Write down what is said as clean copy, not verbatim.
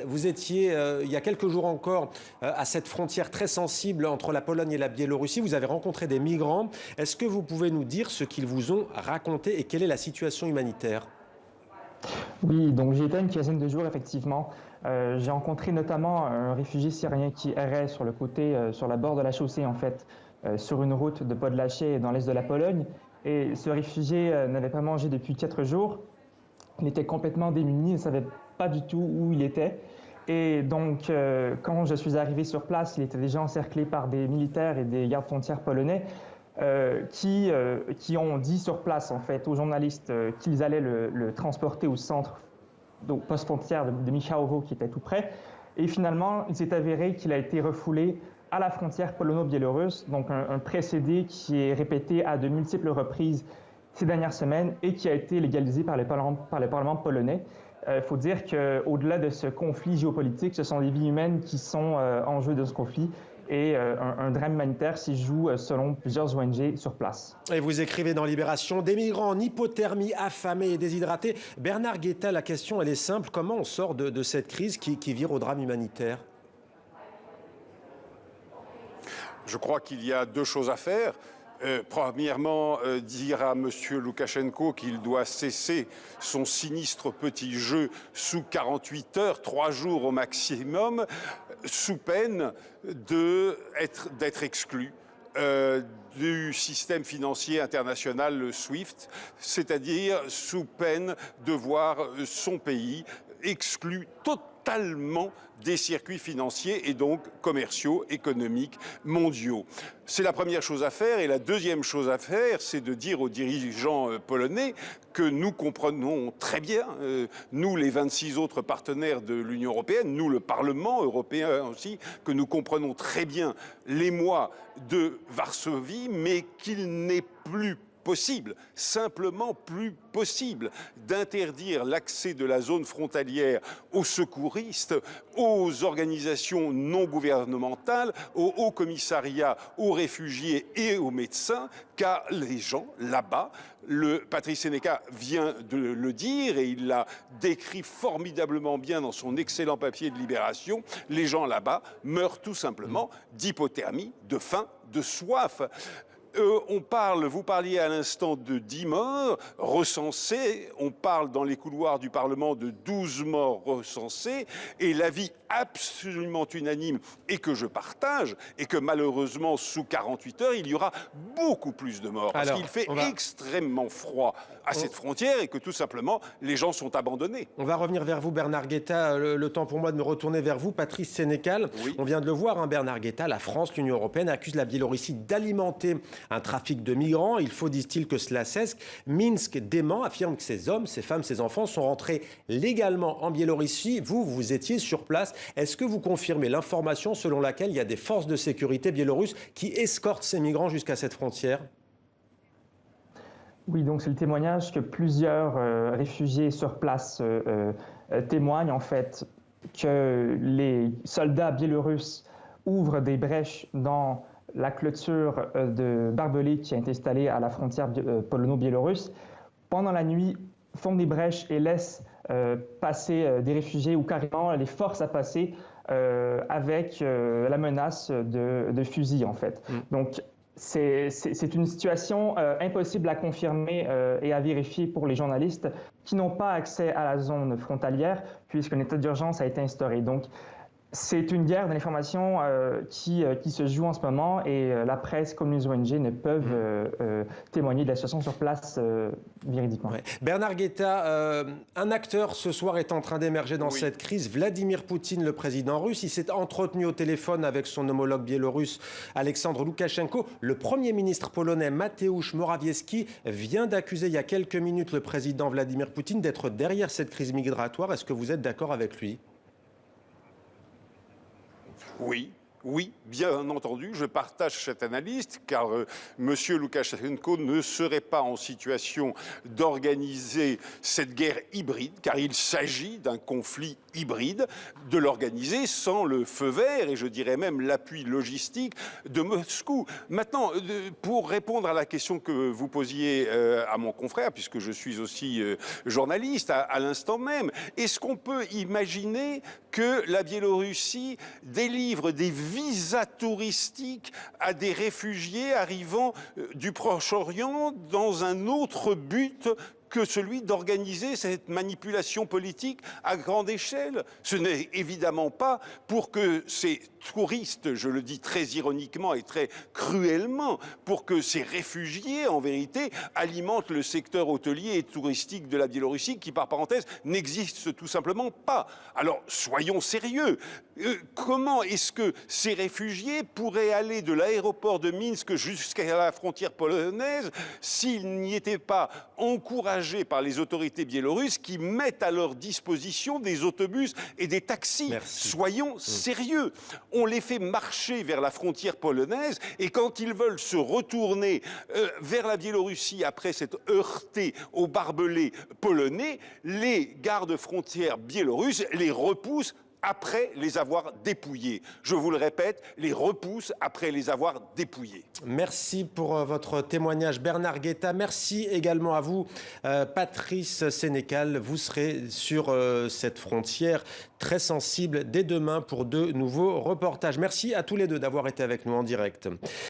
Vous étiez, il y a quelques jours encore, à cette frontière très sensible entre la Pologne et la Biélorussie. Vous avez rencontré des migrants. Est-ce que vous pouvez nous dire ce qu'ils vous ont raconté et quelle est la situation humanitaire? Oui, donc j'y étais une quinzaine de jours, effectivement. J'ai rencontré notamment un réfugié syrien qui errait sur le côté, sur la bord de la chaussée, en fait, sur une route de Podlasie dans l'est de la Pologne. Et ce réfugié n'avait pas mangé depuis 4 jours. Il était complètement démuni, il ne savait pas du tout où il était. Et donc, quand je suis arrivé sur place, il était déjà encerclé par des militaires et des gardes frontières polonais qui ont dit sur place, en fait, aux journalistes qu'ils allaient le transporter au centre, au poste frontière de Michałowo, qui était tout près. Et finalement, il s'est avéré qu'il a été refoulé à la frontière polono-biélorusse, donc un précédé qui est répété à de multiples reprises ces dernières semaines et qui a été légalisé par le Parlement polonais. Il faut dire qu'au-delà de ce conflit géopolitique, ce sont des vies humaines qui sont en jeu de ce conflit et un drame humanitaire s'y joue selon plusieurs ONG sur place. Et vous écrivez dans Libération, des migrants en hypothermie, affamés et déshydratés. Bernard Guetta, la question elle est simple, comment on sort de cette crise qui vire au drame humanitaire? Je crois qu'il y a deux choses à faire. Premièrement, dire à M. Loukachenko qu'il doit cesser son sinistre petit jeu sous 48 heures, 3 jours au maximum, sous peine d'être exclu du système financier international, le SWIFT, c'est-à-dire sous peine de voir son pays exclu totalement des circuits financiers et donc commerciaux, économiques, mondiaux. C'est la première chose à faire. Et la deuxième chose à faire, c'est de dire aux dirigeants polonais que nous comprenons très bien, nous les 26 autres partenaires de l'Union européenne, nous le Parlement européen aussi, que nous comprenons très bien l'émoi de Varsovie, mais qu'il n'est plus possible, simplement plus possible, d'interdire l'accès de la zone frontalière aux secouristes, aux organisations non gouvernementales, au Haut Commissariat aux réfugiés et aux médecins, car les gens là-bas, Patrice Sénéca vient de le dire et il l'a décrit formidablement bien dans son excellent papier de Libération, les gens là-bas meurent tout simplement d'hypothermie, de faim, de soif. Vous parliez à l'instant de 10 morts recensés, on parle dans les couloirs du Parlement de 12 morts recensés, et l'avis absolument unanime, et que je partage, et que malheureusement, sous 48 heures, il y aura beaucoup plus de morts, parce qu'il fait extrêmement froid à cette frontière, et que tout simplement, les gens sont abandonnés. On va revenir vers vous, Bernard Guetta. Le temps pour moi de me retourner vers vous, Patrice Sénécal. Oui. On vient de le voir, hein, Bernard Guetta, la France, l'Union européenne accuse la Biélorussie d'alimenter un trafic de migrants. Il faut, disent-ils, que cela cesse. Minsk dément, affirme que ces hommes, ces femmes, ces enfants sont rentrés légalement en Biélorussie. Vous étiez sur place. Est-ce que vous confirmez l'information selon laquelle il y a des forces de sécurité biélorusses qui escortent ces migrants jusqu'à cette frontière? Oui, donc c'est le témoignage que plusieurs réfugiés sur place témoignent, en fait, que les soldats biélorusses ouvrent des brèches dans la clôture de barbelés qui est installée à la frontière polono-biélorusse. Pendant la nuit, font des brèches et laissent passer des réfugiés ou carrément les forcent à passer avec la menace de fusils, en fait. Donc, c'est une situation impossible à confirmer et à vérifier pour les journalistes qui n'ont pas accès à la zone frontalière puisqu'un état d'urgence a été instauré. Donc, c'est une guerre de l'information qui se joue en ce moment et la presse comme les ONG ne peuvent témoigner de la situation sur place véridiquement. Ouais. Bernard Guetta, un acteur ce soir est en train d'émerger dans cette crise. Vladimir Poutine, le président russe, il s'est entretenu au téléphone avec son homologue biélorusse Alexandre Loukachenko. Le Premier ministre polonais Mateusz Morawiecki vient d'accuser il y a quelques minutes le président Vladimir Poutine d'être derrière cette crise migratoire. Est-ce que vous êtes d'accord avec lui ? Oui, Oui, bien entendu, je partage cette analyse, car M. Loukachenko ne serait pas en situation d'organiser cette guerre hybride, car il s'agit d'un conflit hybride, de l'organiser sans le feu vert et je dirais même l'appui logistique de Moscou. Maintenant, pour répondre à la question que vous posiez à mon confrère, puisque je suis aussi journaliste à l'instant même, est-ce qu'on peut imaginer que la Biélorussie délivre des visas touristiques à des réfugiés arrivant du Proche-Orient dans un autre but que celui d'organiser cette manipulation politique à grande échelle? Ce n'est évidemment pas pour que ces touristes, je le dis très ironiquement et très cruellement, pour que ces réfugiés, en vérité, alimentent le secteur hôtelier et touristique de la Biélorussie, qui, par parenthèse, n'existe tout simplement pas. Alors, soyons sérieux. Comment est-ce que ces réfugiés pourraient aller de l'aéroport de Minsk jusqu'à la frontière polonaise s'ils n'y étaient pas encouragés par les autorités biélorusses qui mettent à leur disposition des autobus et des taxis? Merci. Soyons sérieux. On les fait marcher vers la frontière polonaise et quand ils veulent se retourner vers la Biélorussie après s'être heurtés aux barbelés polonais, les gardes frontières biélorusses les repoussent après les avoir dépouillés. Je vous le répète, les repoussent après les avoir dépouillés. Merci pour votre témoignage, Bernard Guetta. Merci également à vous, Patrice Sénécal. Vous serez sur cette frontière très sensible dès demain pour de nouveaux reportages. Merci à tous les deux d'avoir été avec nous en direct.